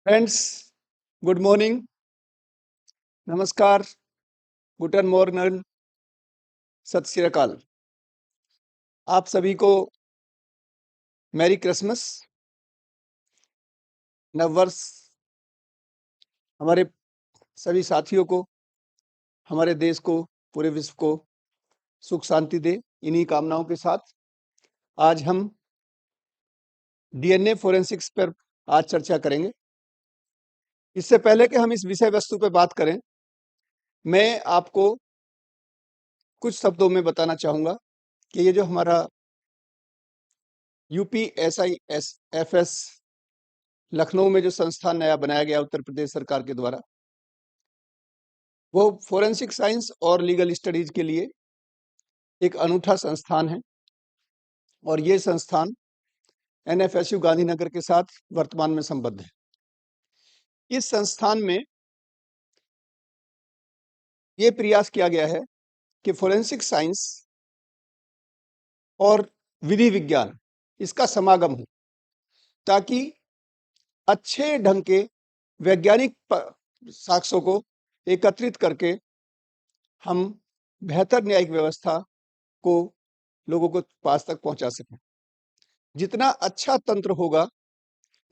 Friends, good morning, नमस्कार, गुटन Morgan, सत श्री अकाल। आप सभी को मैरी क्रिसमस, नववर्ष। हमारे सभी साथियों को, हमारे देश को, पूरे विश्व को सुख शांति दे। इन्हीं कामनाओं के साथ आज हम डीएनए फोरेंसिक्स पर आज चर्चा करेंगे। इससे पहले कि हम इस विषय वस्तु पर बात करें, मैं आपको कुछ शब्दों में बताना चाहूँगा कि ये जो हमारा UPSIS-FS लखनऊ में जो संस्थान नया बनाया गया उत्तर प्रदेश सरकार के द्वारा, वो फोरेंसिक साइंस और लीगल स्टडीज के लिए एक अनूठा संस्थान है। और ये संस्थान NFSU गांधीनगर के साथ वर्तमान में संबद्ध है। इस संस्थान में ये प्रयास किया गया है कि फोरेंसिक साइंस और विधि विज्ञान इसका समागम हो, ताकि अच्छे ढंग के वैज्ञानिक साक्ष्यों को एकत्रित करके हम बेहतर न्यायिक व्यवस्था को लोगों को पास तक पहुंचा सकें। जितना अच्छा तंत्र होगा,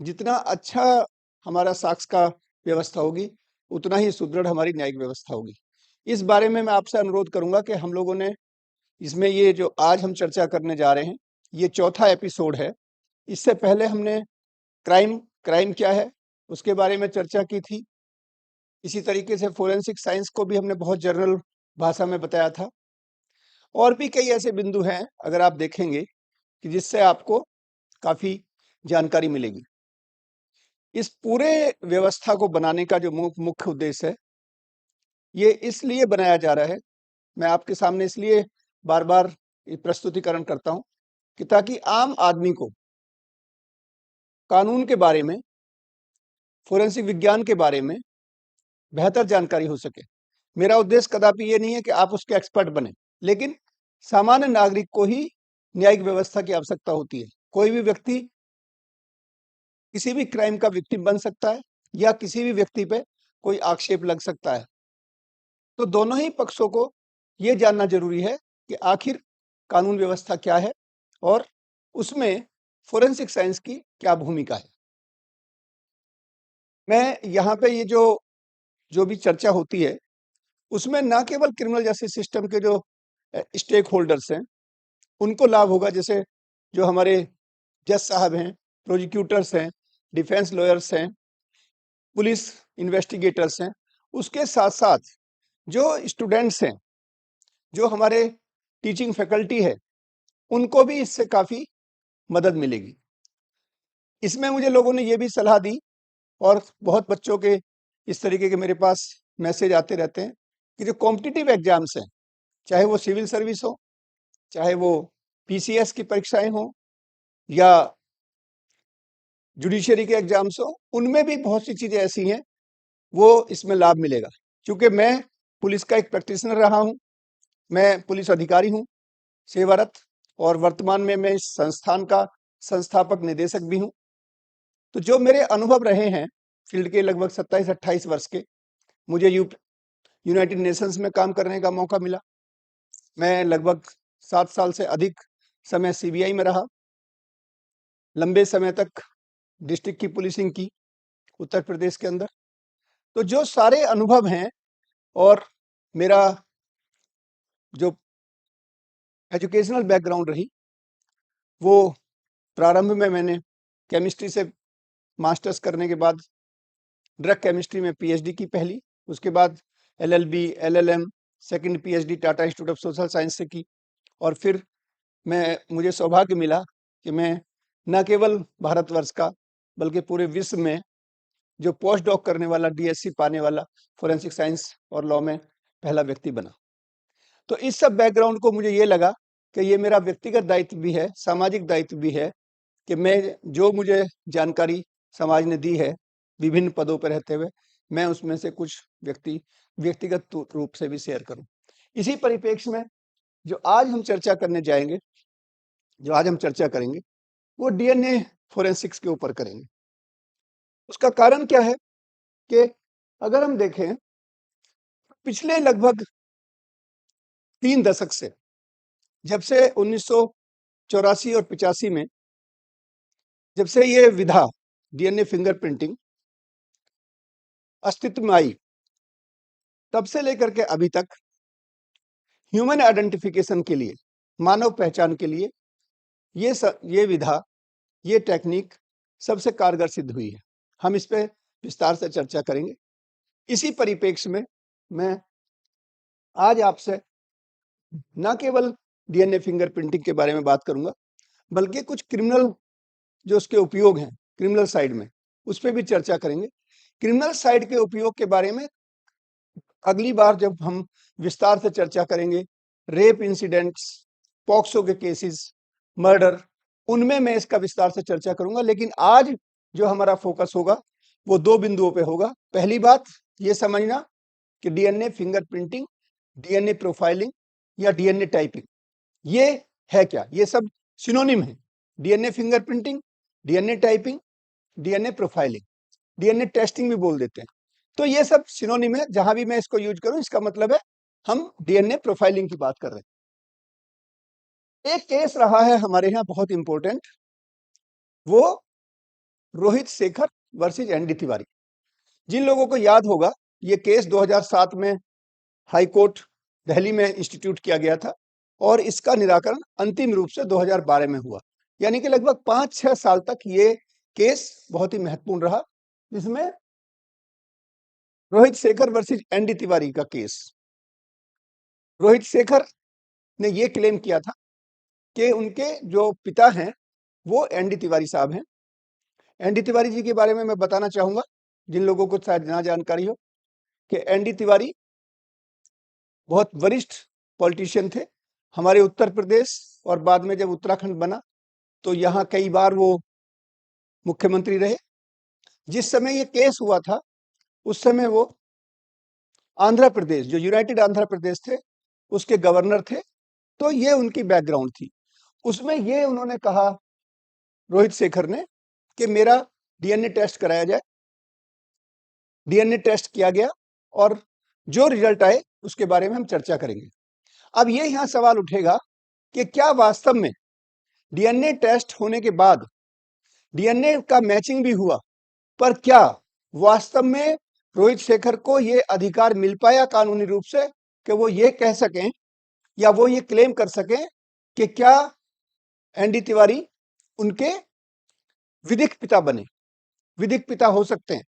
जितना अच्छा हमारा साक्ष्य का व्यवस्था होगी, उतना ही सुदृढ़ हमारी न्यायिक व्यवस्था होगी। इस बारे में मैं आपसे अनुरोध करूंगा कि हम लोगों ने इसमें ये जो आज हम चर्चा करने जा रहे हैं, ये चौथा एपिसोड है। इससे पहले हमने क्राइम क्या है उसके बारे में चर्चा की थी। इसी तरीके से फोरेंसिक साइंस को भी हमने बहुत जनरल भाषा में बताया था। और भी कई ऐसे बिंदु हैं, अगर आप देखेंगे, कि जिससे आपको काफी जानकारी मिलेगी। इस पूरे व्यवस्था को बनाने का जो मुख्य उद्देश्य है, ये इसलिए बनाया जा रहा है, मैं आपके सामने इसलिए बार बार प्रस्तुतिकरण करता हूं कि ताकि आम आदमी को कानून के बारे में, फोरेंसिक विज्ञान के बारे में बेहतर जानकारी हो सके। मेरा उद्देश्य कदापि ये नहीं है कि आप उसके एक्सपर्ट बने, लेकिन सामान्य नागरिक को ही न्यायिक व्यवस्था की आवश्यकता होती है। कोई भी व्यक्ति किसी भी क्राइम का विक्टिम बन सकता है या किसी भी व्यक्ति पे कोई आक्षेप लग सकता है। तो दोनों ही पक्षों को ये जानना जरूरी है कि आखिर कानून व्यवस्था क्या है और उसमें फोरेंसिक साइंस की क्या भूमिका है। मैं यहाँ पे ये जो भी चर्चा होती है, उसमें ना केवल क्रिमिनल जस्टिस सिस्टम के जो स्टेक होल्डर्स हैं उनको लाभ होगा, जैसे जो हमारे जज साहब हैं, प्रोसिक्यूटर्स हैं, डिफेंस लॉयर्स हैं, पुलिस इन्वेस्टिगेटर्स हैं। उसके साथ साथ जो स्टूडेंट्स हैं, जो हमारे टीचिंग फैकल्टी है, उनको भी इससे काफी मदद मिलेगी। इसमें मुझे लोगों ने ये भी सलाह दी, और बहुत बच्चों के इस तरीके के मेरे पास मैसेज आते रहते हैं, कि जो कॉम्पिटिटिव एग्जाम्स हैं, चाहे वो सिविल सर्विस हो, चाहे वो PCS की परीक्षाएं हो, या जुडिशरी के एग्जाम्स हो, उनमें भी बहुत सी चीजें ऐसी हैं, वो इसमें लाभ मिलेगा। क्योंकि मैं पुलिस का एक प्रैक्टिशनर रहा हूं, मैं पुलिस अधिकारी हूं सेवारत, और वर्तमान में मैं इस संस्थान का संस्थापक निदेशक भी हूं। तो जो मेरे अनुभव रहे हैं फील्ड के, लगभग 27-28 वर्ष के, मुझे यूनाइटेड नेशंस में काम करने का मौका मिला। मैं लगभग 7 साल से अधिक समय CBI में रहा, लंबे समय तक डिस्ट्रिक्ट की पुलिसिंग की उत्तर प्रदेश के अंदर। तो जो सारे अनुभव हैं, और मेरा जो एजुकेशनल बैकग्राउंड रही, वो प्रारंभ में मैंने केमिस्ट्री से मास्टर्स करने के बाद ड्रग केमिस्ट्री में PhD की पहली, उसके बाद LLB, LLM, second PhD Tata institute of social science से की। और फिर मुझे सौभाग्य मिला कि मैं न केवल भारतवर्ष का, बल्कि पूरे विश्व में जो पोस्ट डॉक करने वाला, DSc पाने वाला फोरेंसिक साइंस और लॉ में पहला व्यक्ति बना। तो इस सब बैकग्राउंड को मुझे ये लगा कि ये मेरा व्यक्तिगत दायित्व भी है, सामाजिक दायित्व भी है, कि मैं जो मुझे जानकारी समाज ने दी है विभिन्न पदों पर रहते हुए, मैं उसमें से कुछ व्यक्तिगत रूप से भी शेयर करूं। इसी परिप्रेक्ष्य में जो आज हम चर्चा करने जाएंगे, जो आज हम चर्चा करेंगे, वो DNA फोरेंसिक्स के ऊपर करेंगे। उसका कारण क्या है कि अगर हम देखें पिछले लगभग 3 दशक से, जब से 1984 और 85 में जब से ये विधा डीएनए फिंगरप्रिंटिंग अस्तित्व में आई, तब से लेकर के अभी तक ह्यूमन आइडेंटिफिकेशन के लिए, मानव पहचान के लिए ये विधा, ये टेक्निक सबसे कारगर सिद्ध हुई है। हम इस पे विस्तार से चर्चा करेंगे। इसी परिप्रेक्ष्य में मैं आज आपसे न केवल डीएनए फिंगरप्रिंटिंग के बारे में बात करूंगा, बल्कि कुछ क्रिमिनल जो उसके उपयोग हैं क्रिमिनल साइड में, उस पर भी चर्चा करेंगे। क्रिमिनल साइड के उपयोग के बारे में अगली बार जब हम विस्तार से चर्चा करेंगे, रेप इंसिडेंट्स, पॉक्सो के केसेस, मर्डर, उनमें मैं इसका विस्तार से चर्चा करूंगा। लेकिन आज जो हमारा फोकस होगा वो 2 बिंदुओं पे होगा। पहली बात ये समझना कि डीएनए फिंगरप्रिंटिंग, डीएनए प्रोफाइलिंग या डीएनए टाइपिंग ये है क्या। ये सब सिनोनिम है। DNA fingerprinting, DNA typing, DNA profiling, DNA testing भी बोल देते हैं। तो ये सब सिनोनिम है। जहां भी मैं इसको यूज करूं, इसका मतलब है हम डीएनए प्रोफाइलिंग की बात कर रहे हैं। एक केस रहा है हमारे यहाँ बहुत इंपॉर्टेंट, वो रोहित शेखर वर्सेज एनडी तिवारी। जिन लोगों को याद होगा, ये केस 2007 में हाई कोर्ट दिल्ली में इंस्टीट्यूट किया गया था और इसका निराकरण अंतिम रूप से 2012 में हुआ। यानी कि लगभग 5-6 साल तक ये केस बहुत ही महत्वपूर्ण रहा, जिसमें रोहित शेखर वर्सेज एनडी तिवारी का केस। रोहित शेखर ने यह क्लेम किया था कि उनके जो पिता हैं वो एनडी तिवारी साहब हैं। एनडी तिवारी जी के बारे में मैं बताना चाहूंगा, जिन लोगों को शायद ना जानकारी हो, कि एनडी तिवारी बहुत वरिष्ठ पॉलिटिशियन थे हमारे उत्तर प्रदेश, और बाद में जब उत्तराखंड बना तो यहाँ कई बार वो मुख्यमंत्री रहे। जिस समय ये केस हुआ था उस समय वो आंध्र प्रदेश, जो यूनाइटेड आंध्र प्रदेश थे, उसके गवर्नर थे। तो ये उनकी बैकग्राउंड थी। उसमें ये उन्होंने कहा, रोहित शेखर ने, कि मेरा डीएनए टेस्ट कराया जाए। डीएनए टेस्ट किया गया और जो रिजल्ट आए उसके बारे में हम चर्चा करेंगे। अब ये यहाँ सवाल उठेगा कि क्या वास्तव में डीएनए टेस्ट होने के बाद डीएनए का मैचिंग भी हुआ, पर क्या वास्तव में रोहित शेखर को ये अधिकार मिल पाया कानूनी रूप से कि वो ये कह सकें या वो ये क्लेम कर सकें कि क्या एनडी तिवारी उनके विधिक पिता बने, विधिक पिता हो सकते हैं?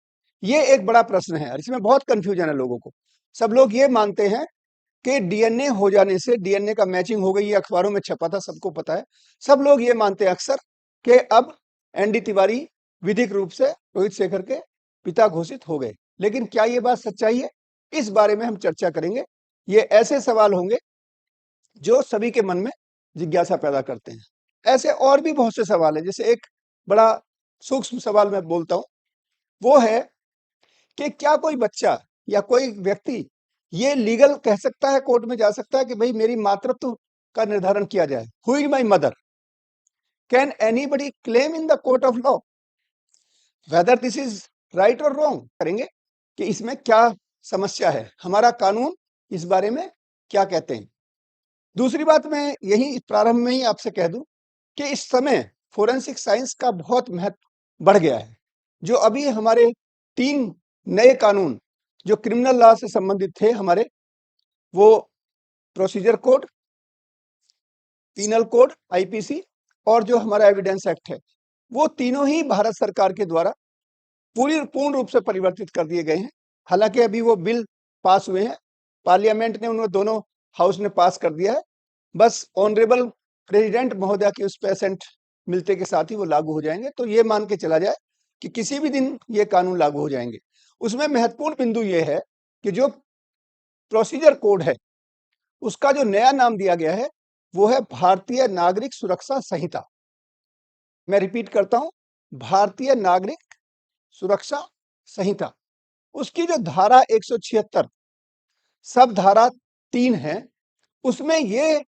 ये एक बड़ा प्रश्न है और इसमें बहुत कंफ्यूजन है लोगों को। सब लोग ये मानते हैं कि डीएनए हो जाने से डीएनए का मैचिंग हो गई, ये अखबारों में छपा था, सबको पता है। सब लोग ये मानते हैं अक्सर कि अब एनडी तिवारी विधिक रूप से रोहित शेखर के पिता घोषित हो गए। लेकिन क्या ये बात सच्चाई है? इस बारे में हम चर्चा करेंगे। ये ऐसे सवाल होंगे जो सभी के मन में जिज्ञासा पैदा करते हैं। ऐसे और भी बहुत से सवाल हैं। जैसे एक बड़ा सूक्ष्म सवाल मैं बोलता हूं, वो है कि क्या कोई बच्चा या कोई व्यक्ति ये लीगल कह सकता है, कोर्ट में जा सकता है कि भाई मेरी मातृत्व का निर्धारण किया जाए, who is my mother? Can anybody claim in the court of law whether this is right और रॉन्ग? करेंगे कि इसमें क्या समस्या है, हमारा कानून इस बारे में क्या कहते हैं। दूसरी बात मैं यही प्रारंभ में ही आपसे कह दूं कि इस समय फोरेंसिक साइंस का बहुत महत्व बढ़ गया है। जो अभी हमारे 3 नए कानून जो क्रिमिनल लॉ से संबंधित थे हमारे, वो procedure code, penal code IPC, और जो हमारा एविडेंस एक्ट है, वो तीनों ही भारत सरकार के द्वारा पूर्ण रूप से परिवर्तित कर दिए गए हैं। हालांकि अभी वो बिल पास हुए हैं, पार्लियामेंट ने उन्हें दोनों हाउस ने पास कर दिया है। बस ऑनरेबल प्रेसिडेंट महोदय की उस पेसेंट मिलते के साथ ही वो लागू हो जाएंगे। तो ये मान के चला जाए कि किसी भी दिन ये कानून लागू हो जाएंगे। उसमें महत्वपूर्ण बिंदु ये है कि जो प्रोसीजर कोड है उसका जो नया नाम दिया गया है वो है भारतीय नागरिक सुरक्षा संहिता। मैं रिपीट करता हूं, भारतीय नागरिक सुरक्षा संहिता। उसकी जो धारा 176 सब धारा 3 है, उसमें यह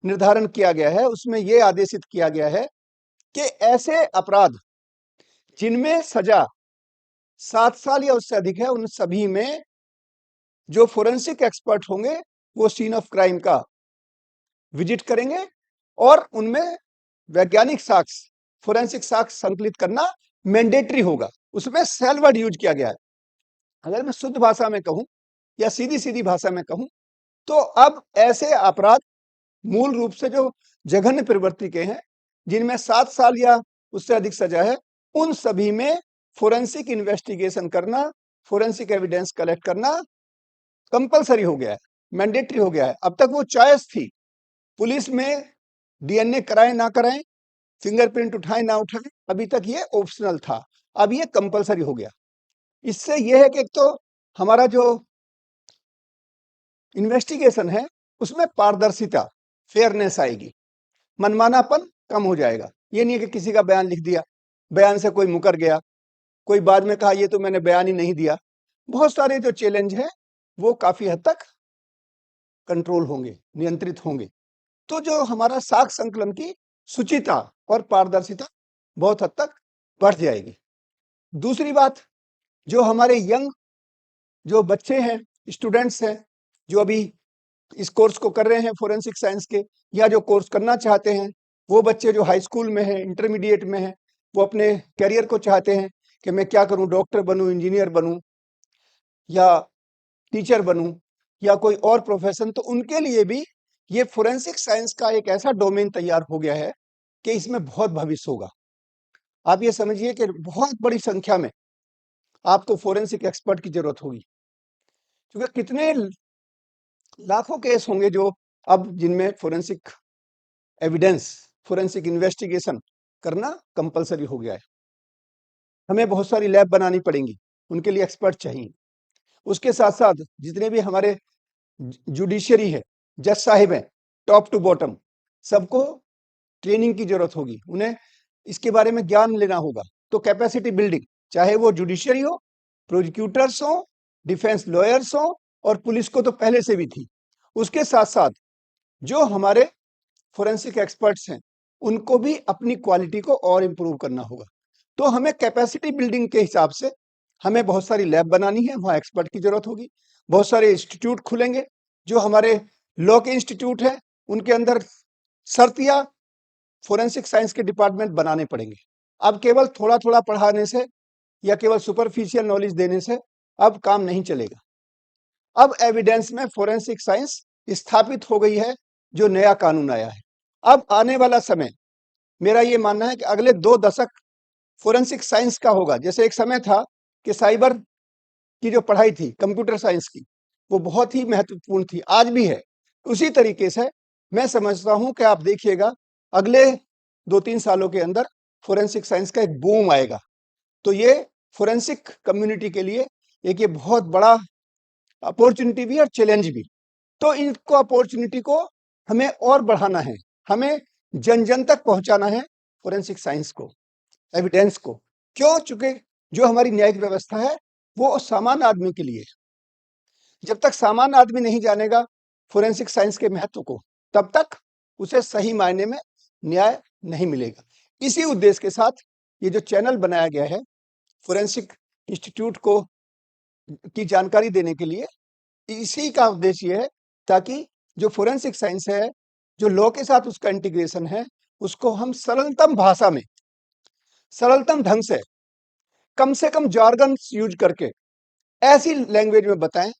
निर्धारण किया गया है, उसमें यह आदेशित किया गया है कि ऐसे अपराध जिनमें सजा 7 साल या उससे अधिक है, उन सभी में जो फोरेंसिक एक्सपर्ट होंगे वो सीन ऑफ क्राइम का विजिट करेंगे और उनमें वैज्ञानिक साक्ष्य, फोरेंसिक साक्ष्य संकलित करना मैंडेटरी होगा। उसमें सेल वर्ड यूज किया गया है। अगर मैं शुद्ध भाषा में कहूं या सीधी सीधी भाषा में कहूं तो अब ऐसे अपराध मूल रूप से जो जघन्य प्रवृत्ति के हैं, जिनमें 7 साल या उससे अधिक सजा है, उन सभी में फोरेंसिक इन्वेस्टिगेशन करना, फोरेंसिक एविडेंस कलेक्ट करना कंपलसरी हो गया है, मैंडेटरी हो गया है। अब तक वो चॉइस थी, पुलिस में डीएनए कराएं ना कराएं, फिंगरप्रिंट उठाएं ना उठाएं, अभी तक ये ऑप्शनल था, अब ये कंपलसरी हो गया। इससे यह है कि एक तो हमारा जो इन्वेस्टिगेशन है उसमें पारदर्शिता, फेयरनेस आएगी, मनमानापन कम हो जाएगा। ये नहीं है कि किसी का बयान लिख दिया, बयान से कोई मुकर गया, कोई बाद में कहा ये तो मैंने बयान ही नहीं दिया। बहुत सारे जो चैलेंज है वो काफी हद तक कंट्रोल होंगे, नियंत्रित होंगे। तो जो हमारा साक्ष्य संकलन की शुचिता और पारदर्शिता बहुत हद तक बढ़ जाएगी। दूसरी बात, जो हमारे यंग जो बच्चे हैं, स्टूडेंट्स हैं, जो अभी इस कोर्स को कर रहे हैं फोरेंसिक साइंस के, या जो कोर्स करना चाहते हैं, वो बच्चे जो हाई स्कूल में हैं, इंटरमीडिएट में हैं, वो अपने करियर को चाहते हैं कि मैं क्या करूं, डॉक्टर बनूं, इंजीनियर बनूं या टीचर बनूं या कोई और प्रोफेशन, तो उनके लिए भी ये फोरेंसिक साइंस का एक ऐसा डोमेन तैयार हो गया है कि इसमें बहुत भविष्य होगा। आप ये समझिए कि बहुत बड़ी संख्या में आपको फोरेंसिक एक्सपर्ट की जरूरत होगी, क्योंकि कितने लाखों केस होंगे जो अब जिनमें फोरेंसिक एविडेंस, फोरेंसिक इन्वेस्टिगेशन करना कंपलसरी हो गया है। हमें बहुत सारी लैब बनानी पड़ेंगी, उनके लिए एक्सपर्ट चाहिए। उसके साथ साथ जितने भी हमारे जुडिशियरी है, जज साहिब हैं, टॉप टू बॉटम, सबको ट्रेनिंग की जरूरत होगी, उन्हें इसके बारे में ज्ञान लेना होगा। तो कैपेसिटी बिल्डिंग, चाहे वो जुडिशियरी हो, प्रोसिक्यूटर्स हो, डिफेंस लॉयर्स हो, और पुलिस को तो पहले से भी थी। उसके साथ साथ जो हमारे फोरेंसिक एक्सपर्ट्स हैं, उनको भी अपनी क्वालिटी को और इंप्रूव करना होगा। तो हमें कैपेसिटी बिल्डिंग के हिसाब से हमें बहुत सारी लैब बनानी है, वहाँ एक्सपर्ट की जरूरत होगी। बहुत सारे इंस्टीट्यूट खुलेंगे, जो हमारे लॉ के इंस्टीट्यूट है उनके अंदर शर्तिया फोरेंसिक साइंस के डिपार्टमेंट बनाने पड़ेंगे। अब केवल थोड़ा थोड़ा पढ़ाने से या केवल सुपरफिशियल नॉलेज देने से अब काम नहीं चलेगा। अब एविडेंस में फोरेंसिक साइंस स्थापित हो गई है, जो नया कानून आया है। अब आने वाला समय, मेरा ये मानना है कि अगले 2 दशक फोरेंसिक साइंस का होगा। जैसे एक समय था कि साइबर की जो पढ़ाई थी, कंप्यूटर साइंस की, वो बहुत ही महत्वपूर्ण थी, आज भी है। उसी तरीके से मैं समझता हूं कि आप देखिएगा अगले 2-3 सालों के अंदर फोरेंसिक साइंस का एक बूम आएगा। तो ये फोरेंसिक कम्युनिटी के लिए एक ये बहुत बड़ा अपॉर्चुनिटी भी और चैलेंज भी। तो इनको अपॉर्चुनिटी को हमें और बढ़ाना है, हमें जन जन तक पहुंचाना है फोरेंसिक साइंस को, एविडेंस को। क्यों? चूंकि जो हमारी न्यायिक व्यवस्था है वो सामान्य आदमी के लिए है। जब तक सामान्य आदमी नहीं जानेगा फोरेंसिक साइंस के महत्व को, तब तक उसे सही मायने में न्याय नहीं मिलेगा। इसी उद्देश्य के साथ ये जो चैनल बनाया गया है फोरेंसिक इंस्टीट्यूट को की जानकारी देने के लिए, इसी का उद्देश्य ये है ताकि जो फोरेंसिक साइंस है, जो लॉ के साथ उसका इंटीग्रेशन है, उसको हम सरलतम भाषा में, सरलतम ढंग से कम जार्गन यूज करके ऐसी लैंग्वेज में बताएं,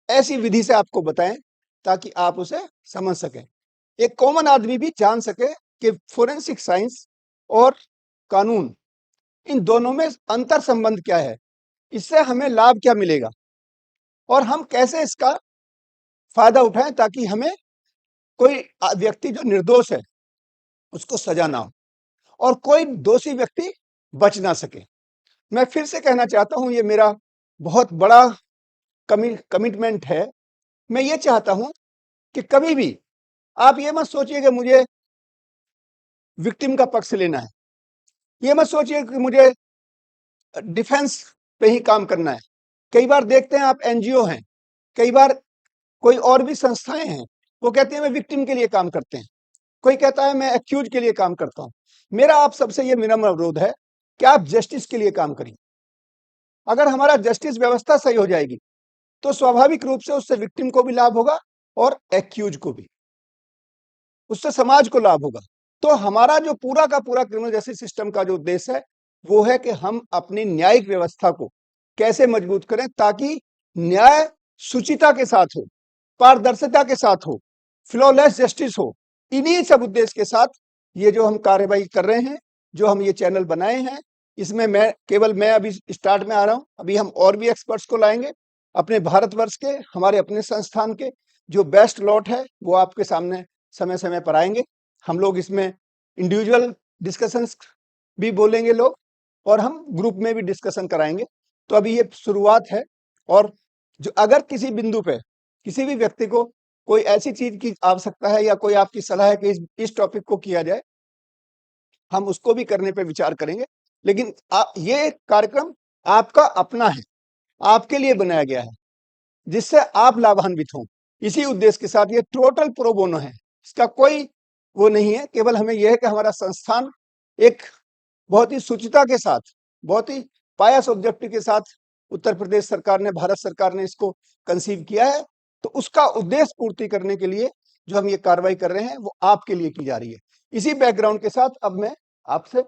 ऐसी विधि से आपको बताएं ताकि आप उसे समझ सकें, एक कॉमन आदमी भी जान सके कि फोरेंसिक साइंस और कानून, इन दोनों में अंतर संबंध क्या है, इससे हमें लाभ क्या मिलेगा और हम कैसे इसका फायदा उठाएं ताकि हमें कोई व्यक्ति जो निर्दोष है उसको सजा ना हो और कोई दोषी व्यक्ति बच ना सके। मैं फिर से कहना चाहता हूं, ये मेरा बहुत बड़ा कमिटमेंट है। मैं ये चाहता हूं कि कभी भी आप ये मत सोचिए कि मुझे विक्टिम का पक्ष लेना है, ये मत सोचिए कि मुझे डिफेंस पे ही काम करना है। कई बार देखते हैं आप एनजीओ हैं, कई बार कोई और भी संस्थाएं हैं, वो कहते हैं मैं विक्टिम के लिए काम करते हैं, कोई कहता है मैं एक्यूज के लिए काम करता हूं। मेरा आप सबसे ये विनम्र अनुरोध है कि आप जस्टिस के लिए काम करिए। अगर हमारा जस्टिस व्यवस्था सही हो जाएगी तो स्वाभाविक रूप से उससे विक्टिम को भी लाभ होगा और एक्यूज को भी, उससे समाज को लाभ होगा। तो हमारा जो पूरा का पूरा क्रिमिनल जस्टिस सिस्टम का जो उद्देश्य है वो है कि हम अपनी न्यायिक व्यवस्था को कैसे मजबूत करें ताकि न्याय शुचिता के साथ हो, पारदर्शिता के साथ हो, फ्लॉलेस जस्टिस हो। इन्हीं सब उद्देश्य के साथ ये जो हम कार्यवाही कर रहे हैं, जो हम ये चैनल बनाए हैं, इसमें मैं अभी स्टार्ट में आ रहा हूं। अभी हम और भी एक्सपर्ट्स को लाएंगे अपने भारतवर्ष के, हमारे अपने संस्थान के। जो बेस्ट लॉट है वो आपके सामने समय समय पर आएंगे। हम लोग इसमें इंडिविजुअल डिस्कशंस भी बोलेंगे लोग, और हम ग्रुप में भी डिस्कशन कराएंगे। तो अभी ये शुरुआत है, और जो अगर किसी बिंदु पे किसी भी व्यक्ति को कोई ऐसी चीज की आवश्यकता है या कोई आपकी सलाह है कि इस टॉपिक को किया जाए, हम उसको भी करने पे विचार करेंगे। लेकिन ये कार्यक्रम आपका अपना है, आपके लिए बनाया गया है, जिससे आप लाभान्वित हों। इसी उद्देश्य के साथ ये टोटल प्रो बोनो है, इसका कोई वो नहीं है। केवल हमें यह है कि हमारा संस्थान एक बहुत ही शुचिता के साथ, बहुत ही पायस ऑब्जेक्टिव के साथ उत्तर प्रदेश सरकार ने, भारत सरकार ने इसको कंसीव किया है। तो उसका उद्देश्य पूर्ति करने के लिए जो हम ये कार्रवाई कर रहे हैं वो आपके लिए की जा रही है। इसी बैकग्राउंड के साथ अब मैं आपसे